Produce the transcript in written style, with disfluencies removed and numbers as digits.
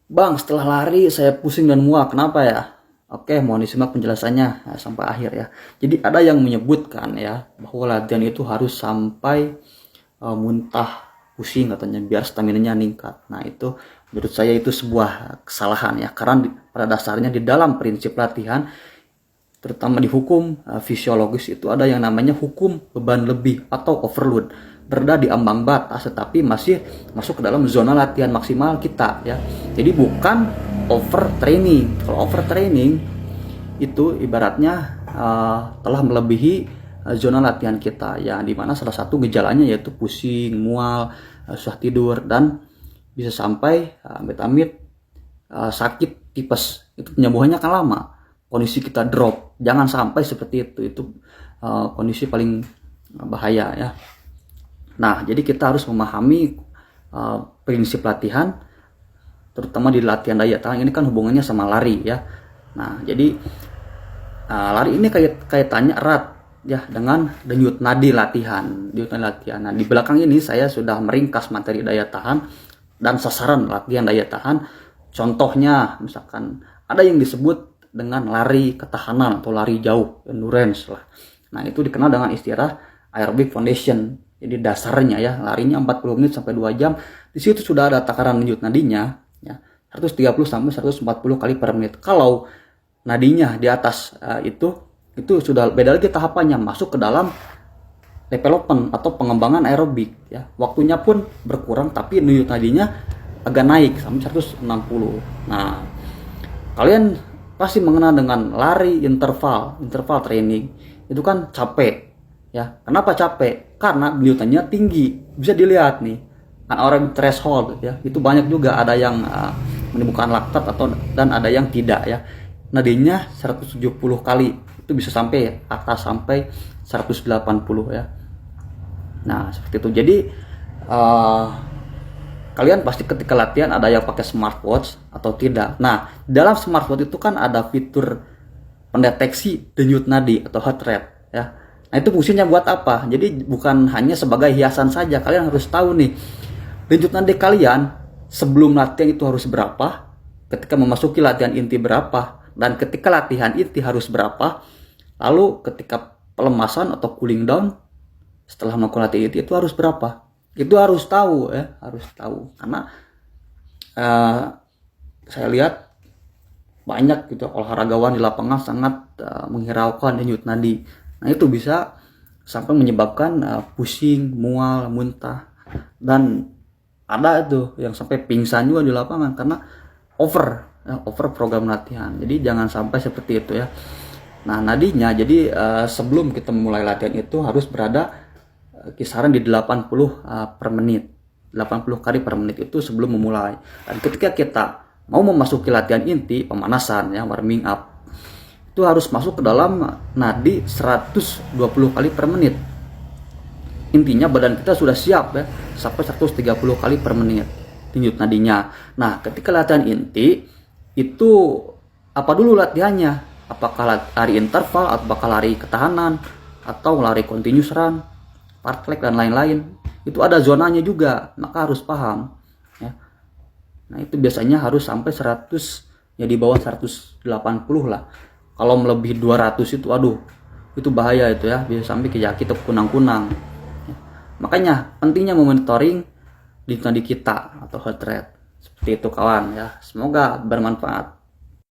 Bang, setelah lari saya pusing dan mual. Kenapa ya? Oke, mohon disimak penjelasannya sampai akhir ya. Jadi ada yang menyebutkan ya bahwa latihan itu harus sampai muntah, pusing katanya biar staminanya meningkat. Nah itu menurut saya itu sebuah kesalahan ya. Karena pada dasarnya di dalam prinsip latihan, terutama di hukum fisiologis itu ada yang namanya hukum beban lebih atau overload, berada di ambang batas tetapi masih masuk ke dalam zona latihan maksimal kita ya. Jadi bukan overtraining. Kalau overtraining itu ibaratnya telah melebihi zona latihan kita ya, dimana salah satu gejalanya yaitu pusing, mual, susah tidur, dan bisa sampai amit-amit sakit tipes. Itu penyembuhannya kan lama, kondisi kita drop. Jangan sampai seperti itu kondisi paling bahaya ya. Nah jadi kita harus memahami prinsip latihan, terutama di latihan daya tahan ini kan hubungannya sama lari ya. Nah jadi lari ini kaitannya erat ya dengan denyut nadi latihan. Nah di belakang ini saya sudah meringkas materi daya tahan dan sasaran latihan daya tahan. Contohnya misalkan ada yang disebut dengan lari ketahanan atau lari jauh, endurance lah. Nah itu dikenal dengan istilah aerobic foundation. Jadi dasarnya ya larinya 40 menit sampai 2 jam. Di situ sudah ada takaran denyut nadinya ya 130 sampai 140 kali per menit. Kalau nadinya di atas itu sudah beda lagi tahapannya, masuk ke dalam development atau pengembangan aerobik ya. Waktunya pun berkurang tapi denyut nadinya agak naik sampai 160. Nah, kalian pasti mengenal dengan lari interval training. Itu kan capek ya. Kenapa capek? Karena denyut nadinya tinggi. Bisa dilihat nih anaerobic threshold ya. Itu banyak juga, ada yang menimbulkan laktat dan ada yang tidak ya. Nadinya 170 kali, itu bisa sampai atas sampai 180 ya. Nah seperti itu. Jadi kalian pasti ketika latihan ada yang pakai smartwatch atau tidak. Nah dalam smartwatch itu kan ada fitur pendeteksi denyut nadi atau heart rate ya. Nah itu fungsinya buat apa? Jadi bukan hanya sebagai hiasan saja. Kalian harus tahu nih denyut nadi kalian sebelum latihan itu harus berapa, ketika memasuki latihan inti berapa, dan ketika latihan inti harus berapa, lalu ketika pelemasan atau cooling down setelah melakukan latihan inti itu harus berapa. Itu harus tahu ya, harus tahu. Karena saya lihat banyak gitu olahragawan di lapangan sangat menghiraukan denyut nadi. Nah itu bisa sampai menyebabkan pusing, mual, muntah, dan ada itu yang sampai pingsan juga di lapangan karena over program latihan. Jadi jangan sampai seperti itu ya. Nah nadinya jadi sebelum kita memulai latihan itu harus berada kisaran di 80 per menit, 80 kali per menit itu sebelum memulai. Dan ketika kita mau memasuki latihan inti, pemanasan ya, warming up, itu harus masuk ke dalam nadi 120 kali per menit. Intinya badan kita sudah siap ya sampai 130 kali per menit denyut nadinya. Nah ketika latihan inti itu apa dulu latihannya? Apakah lari interval, apakah lari ketahanan, atau lari continuous run, fartlek dan lain-lain? Itu ada zonanya juga, maka harus paham ya. Nah itu biasanya harus sampai 100 ya, di bawah 180 lah. Kalau melebihi 200 itu aduh, itu bahaya itu ya, bisa sampai ke jaki atau kunang-kunang ya. Makanya pentingnya memonitoring denyut nadi kita atau heart rate. Seperti itu kawan ya, semoga bermanfaat.